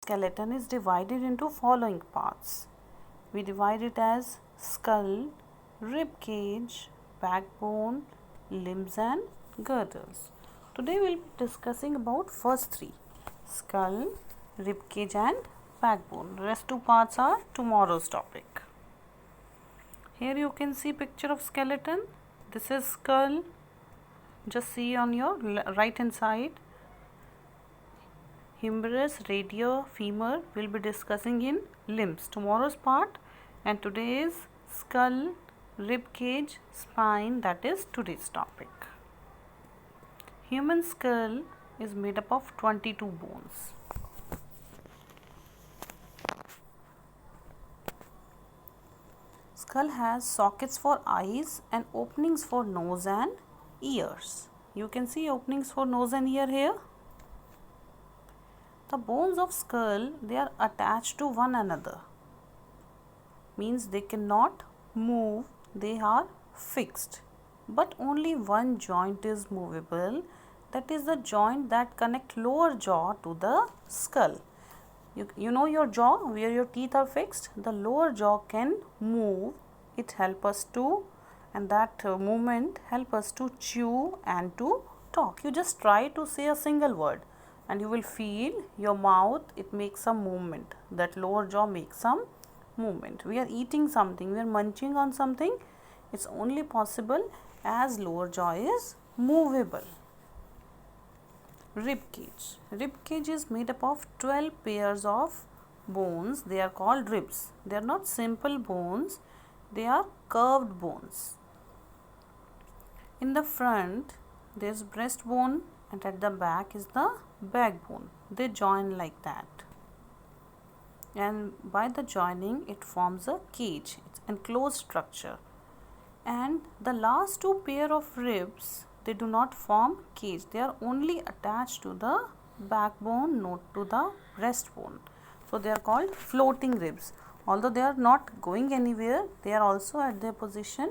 skeleton is divided into following parts. We divide it as skull, rib cage, backbone, limbs and girdles. Today we will be discussing about first three: skull, rib cage and backbone. Rest two parts are tomorrow's topic. Here you can see picture of skeleton. This is skull. Just see on your right hand side. Humerus, radius, femur will be discussing in limbs. Tomorrow's part, and today is skull, rib cage, spine. That is today's topic. Human skull is made up of 22 bones. Skull has sockets for eyes and openings for nose and ears. You can see openings for nose and ear here. The bones of skull, they are attached to one another. Means they cannot move, they are fixed. But only one joint is movable. That is the joint that connect lower jaw to the skull. You know your jaw where your teeth are fixed? The lower jaw can move. It helps us to, and that movement help us to chew and to talk. You just try to say a single word and you will feel your mouth, it makes some movement. That lower jaw makes some movement. We are eating something, we are munching on something. It's only possible as lower jaw is movable. Rib cage. Rib cage is made up of 12 pairs of bones. They are called ribs. They are not simple bones. They are curved bones. In the front, there is breastbone, and at the back is the backbone. They join like that. And by the joining, it forms a cage. It's enclosed structure. And the last two pair of ribs, they do not form cage. They are only attached to the backbone, not to the breastbone. So they are called floating ribs. Although they are not going anywhere, they are also at their position.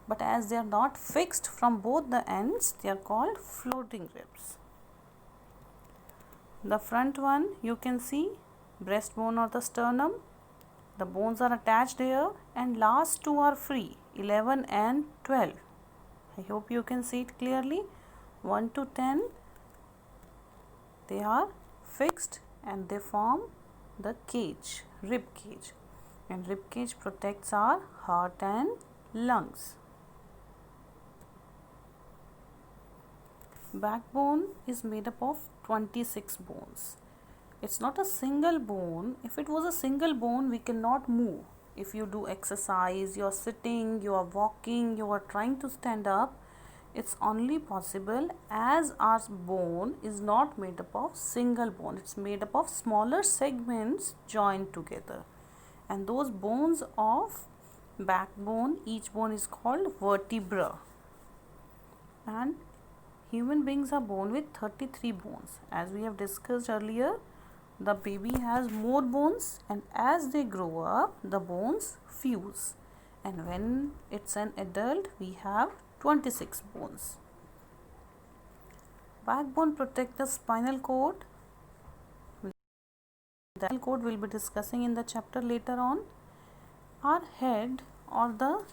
But as they are not fixed from both the ends, they are called floating ribs. The front one, you can see breastbone or the sternum. The bones are attached here, and last two are free, 11 and 12. I hope you can see it clearly. 1 to 10, they are fixed and they form the cage, rib cage. And rib cage protects our heart and lungs. Backbone is made up of 26 bones. It's not a single bone. If it was a single bone, we cannot move. If you do exercise, you are sitting, you are walking, you are trying to stand up, it's only possible as our bone is not made up of single bone. It's made up of smaller segments joined together. And those bones of backbone, each bone is called vertebra. And human beings are born with 33 bones. As we have discussed earlier, the baby has more bones, and as they grow up, the bones fuse. And when it's an adult, we have 26 bones. Backbone protects the spinal cord. The spinal cord will be discussing in the chapter later on. Our head or the